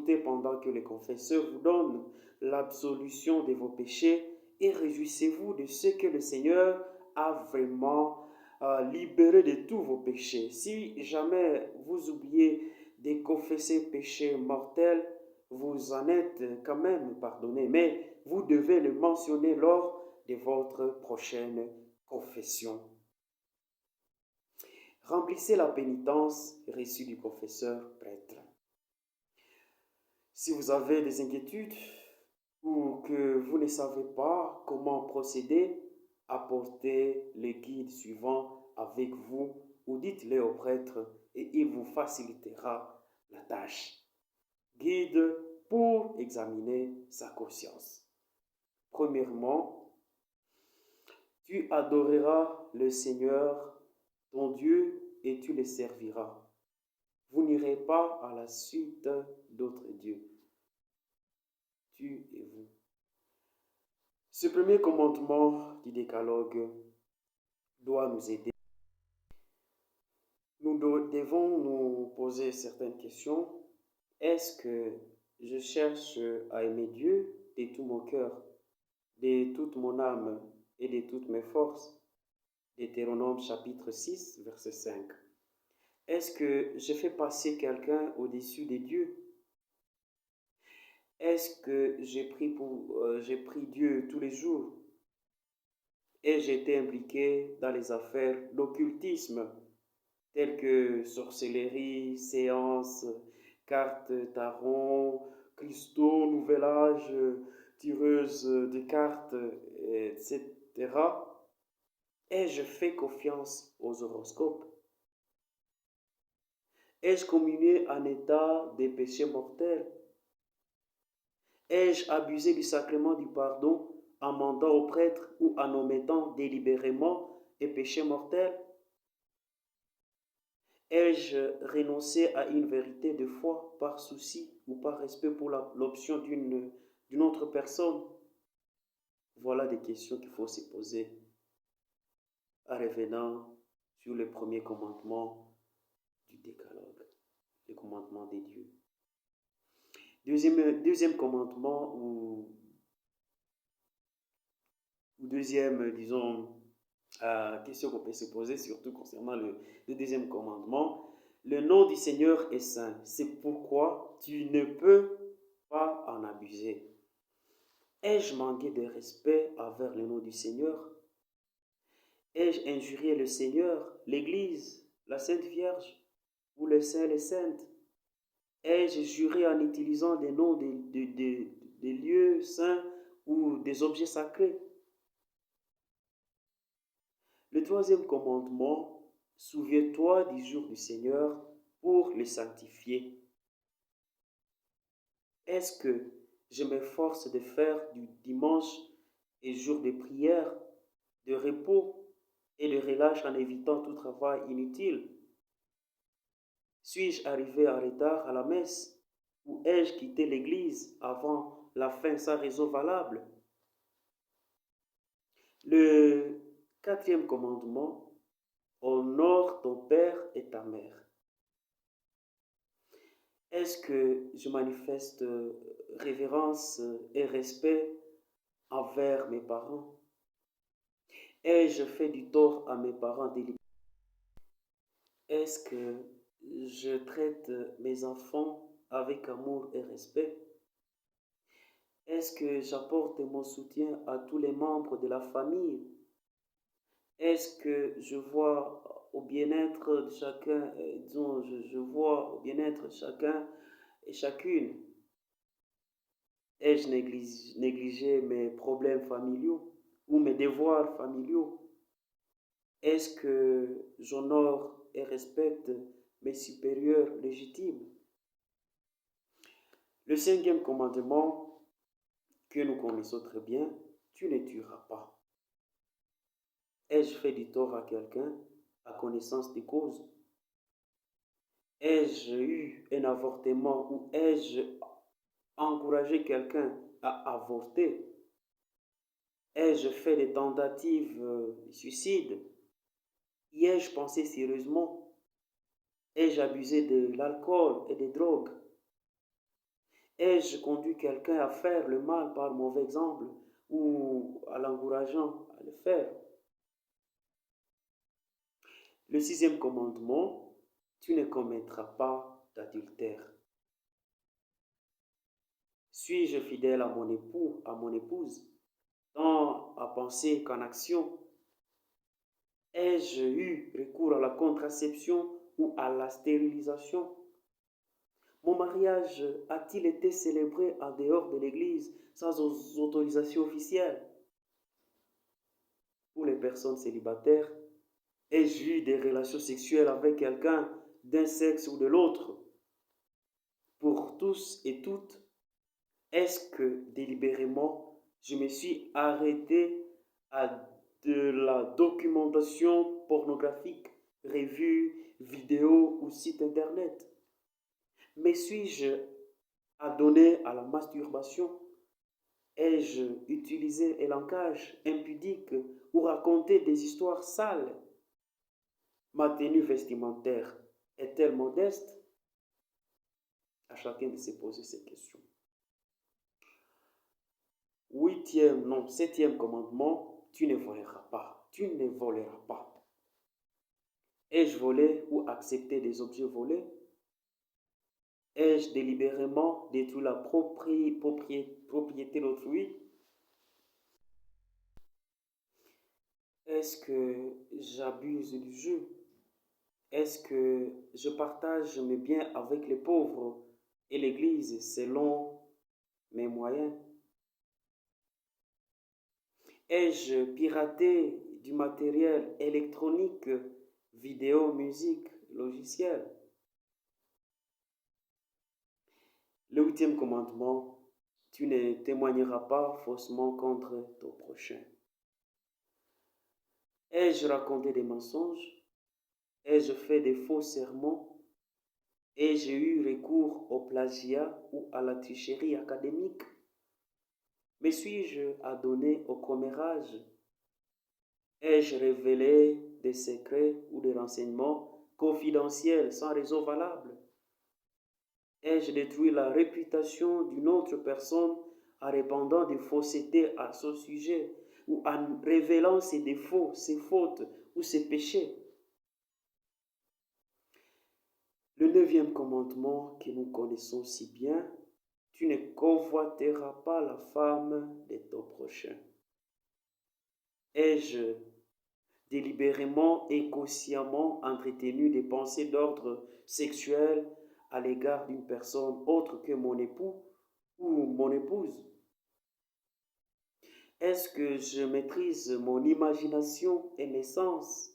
écoutez pendant que le confesseur vous donne l'absolution de vos péchés et réjouissez-vous de ce que le Seigneur a vraiment libéré de tous vos péchés. Si jamais vous oubliez de confesser péché mortel, vous en êtes quand même pardonné, mais vous devez le mentionner lors de votre prochaine confession. Remplissez la pénitence reçue du confesseur prêtre. Si vous avez des inquiétudes ou que vous ne savez pas comment procéder, apportez le guide suivant avec vous ou dites-le au prêtre et il vous facilitera la tâche. Guide pour examiner sa conscience. Premièrement, tu adoreras le Seigneur, ton Dieu, et tu le serviras. Vous n'irez pas à la suite d'autres dieux. Tu et vous. Ce premier commandement du décalogue doit nous aider. Nous devons nous poser certaines questions. Est-ce que je cherche à aimer Dieu de tout mon cœur, de toute mon âme et de toutes mes forces? Deutéronome chapitre 6, verset 5. Est-ce que je fais passer quelqu'un au-dessus des dieux? Est-ce que j'ai pris Dieu tous les jours? Et j'ai été impliqué dans les affaires d'occultisme, telles que sorcellerie, séances, cartes tarot, cristaux, nouvel âge, tireuse de cartes, etc. Ai-je fait confiance aux horoscopes? Ai-je communié en état des péchés mortels? Ai-je abusé du sacrement du pardon en mentant au prêtre ou en omettant délibérément des péchés mortels? Ai-je renoncé à une vérité de foi par souci ou par respect pour l'option d'une autre personne? Voilà des questions qu'il faut se poser en revenant sur le premier commandement du décalogue, le commandement des dieux. Deuxième commandement ou deuxième, disons, question qu'on peut se poser, surtout concernant le deuxième commandement. Le nom du Seigneur est saint. C'est pourquoi tu ne peux pas en abuser. Ai-je manqué de respect envers le nom du Seigneur? Ai-je injurié le Seigneur, l'Église, la Sainte Vierge ou le Saint et les Saintes? Ai-je juré en utilisant des noms des lieux saints ou des objets sacrés? Le troisième commandement, souviens-toi du jour du Seigneur pour le sanctifier. Est-ce que je m'efforce de faire du dimanche et jour de prière, de repos et de relâche en évitant tout travail inutile? Suis-je arrivé en retard à la messe ou ai-je quitté l'église avant la fin sans raison valable? Le quatrième commandement, honore ton père et ta mère. Est-ce que je manifeste révérence et respect envers mes parents? Ai-je fait du tort à mes parents délibérément? Est-ce que je traite mes enfants avec amour et respect? Est-ce que j'apporte mon soutien à tous les membres de la famille? Est-ce que je vois au bien-être de chacun, je vois au bien-être de chacun et chacune? Ai-je négligé mes problèmes familiaux ou mes devoirs familiaux? Est-ce que j'honore et respecte mes supérieurs légitimes? Le cinquième commandement que nous connaissons très bien, tu ne tueras pas. Ai-je fait du tort à quelqu'un à connaissance des causes? Ai-je eu un avortement ou ai-je encouragé quelqu'un à avorter? Ai-je fait des tentatives de suicide? Y ai-je pensé sérieusement? Ai-je abusé de l'alcool et des drogues? Ai-je conduit quelqu'un à faire le mal par mauvais exemple ou à l'encourageant à le faire? Le sixième commandement, tu ne commettras pas d'adultère. Suis-je fidèle à mon époux, à mon épouse, tant à penser qu'en action? Ai-je eu recours à la contraception ou à la stérilisation? Mon mariage a-t-il été célébré en dehors de l'Église sans autorisation officielle? Pour les personnes célibataires, ai-je eu des relations sexuelles avec quelqu'un d'un sexe ou de l'autre? Pour tous et toutes, est-ce que délibérément je me suis arrêté à de la documentation pornographique, revues, vidéos ou sites internet? Me suis-je adonné à la masturbation? Ai-je utilisé un langage impudique ou raconté des histoires sales? Ma tenue vestimentaire est-elle modeste? À chacun de se poser ces questions. Septième commandement, tu ne voleras pas. Tu ne voleras pas. Ai-je volé ou accepté des objets volés? Ai-je délibérément détruit la propriété d'autrui? Est-ce que j'abuse du jeu? Est-ce que je partage mes biens avec les pauvres et l'Église selon mes moyens? Ai-je piraté du matériel électronique, vidéo, musique, logiciel? Le huitième commandement, tu ne témoigneras pas faussement contre ton prochain. Ai-je raconté des mensonges? Ai-je fait des faux sermons? Ai-je eu recours au plagiat ou à la tricherie académique? Me suis-je adonné au commérage? Ai-je révélé des secrets ou des renseignements confidentiels sans raison valable? Ai-je détruit la réputation d'une autre personne en répandant des faussetés à son sujet ou en révélant ses défauts, ses fautes ou ses péchés? Le neuvième commandement que nous connaissons si bien, tu ne convoiteras pas la femme de ton prochain. Ai-je délibérément et consciemment entretenu des pensées d'ordre sexuel à l'égard d'une personne autre que mon époux ou mon épouse? Est-ce que je maîtrise mon imagination et mes sens?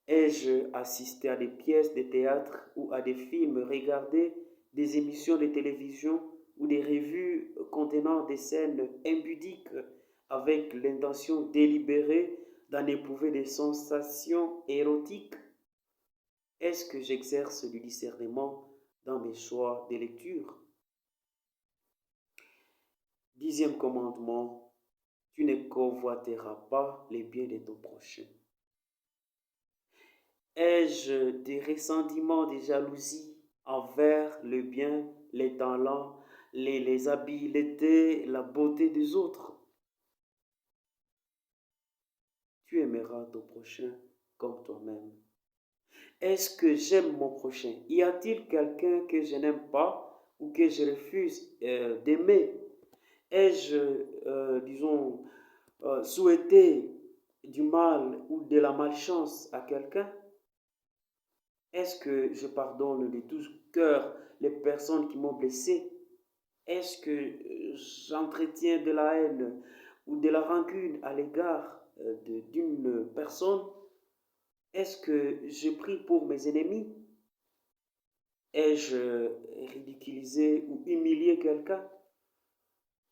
Ai-je assisté à des pièces de théâtre ou à des films, regardé des émissions de télévision ou des revues contenant des scènes impudiques avec l'intention délibérée d'en éprouver des sensations érotiques? Est-ce que j'exerce du discernement dans mes choix de lecture? Dixième commandement, tu ne convoiteras pas les biens de ton prochain. Ai-je des ressentiments, des jalousies envers le bien, les talents, les habiletés, la beauté des autres? Tu aimeras ton prochain comme toi-même. Est-ce que j'aime mon prochain? Y a-t-il quelqu'un que je n'aime pas ou que je refuse d'aimer? Ai-je, souhaité du mal ou de la malchance à quelqu'un? Est-ce que je pardonne de tout cœur les personnes qui m'ont blessé? Est-ce que j'entretiens de la haine ou de la rancune à l'égard d'une personne? Est-ce que je prie pour mes ennemis? Ai-je ridiculisé ou humilié quelqu'un?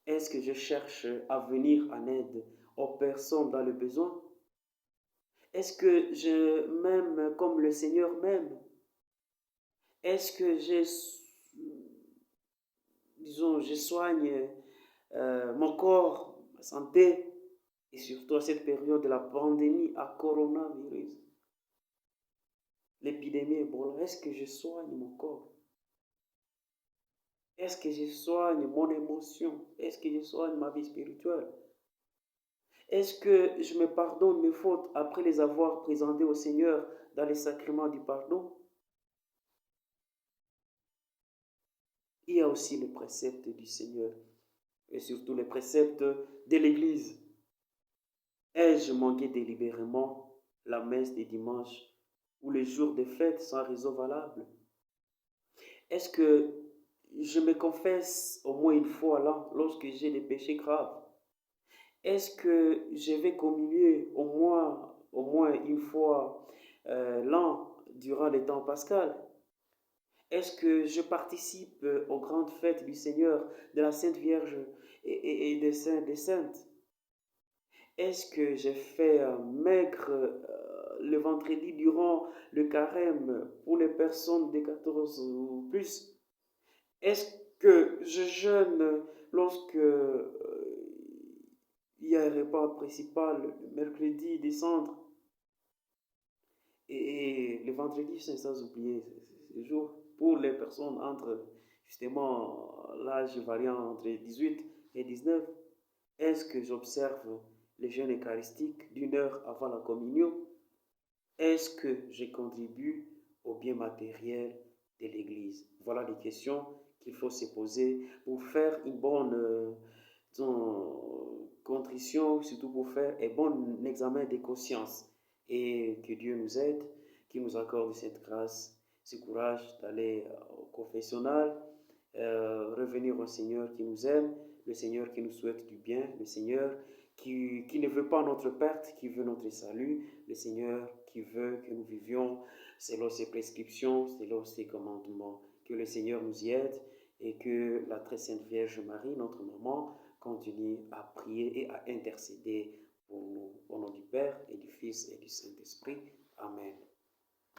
Est-ce que je cherche à venir en aide aux personnes dans le besoin? Est-ce que je m'aime comme le Seigneur m'aime? Est-ce que je soigne mon corps, ma santé, et surtout à cette période de la pandémie à coronavirus, l'épidémie Ebola, est-ce que je soigne mon corps? Est-ce que je soigne mon émotion? Est-ce que je soigne ma vie spirituelle? Est-ce que je me pardonne mes fautes après les avoir présentées au Seigneur dans les sacrements du pardon? Il y a aussi les préceptes du Seigneur et surtout les préceptes de l'Église. Ai-je manqué délibérément la messe des dimanches ou les jours de fête sans raison valable? Est-ce que je me confesse au moins une fois là lorsque j'ai des péchés graves? Est-ce que je vais communier au moins une fois l'an durant les temps pascal? Est-ce que je participe aux grandes fêtes du Seigneur, de la Sainte Vierge et des saints, des saintes? Est-ce que j'ai fait maigre le vendredi durant le carême pour les personnes de 14 ou plus? Est-ce que je jeûne lorsque il y a un repas principal le mercredi des cendres et le vendredi saint, sans oublier ce jour pour les personnes entre justement l'âge variant entre 18 et 19? Est-ce que j'observe le jeûne eucharistique d'une heure avant la communion? Est-ce que je contribue au bien matériel de l'Église? Voilà les questions qu'il faut se poser pour faire une bonne contrition, surtout pour faire un bon examen de conscience. Et que Dieu nous aide, qu'il nous accorde cette grâce, ce courage d'aller au confessionnal, revenir au Seigneur qui nous aime, le Seigneur qui nous souhaite du bien, le Seigneur qui ne veut pas notre perte, qui veut notre salut, le Seigneur qui veut que nous vivions selon ses prescriptions, selon ses commandements. Que le Seigneur nous y aide et que la très sainte Vierge Marie, notre maman, continue à prier et à intercéder pour nous. Au nom du Père et du Fils et du Saint-Esprit. Amen.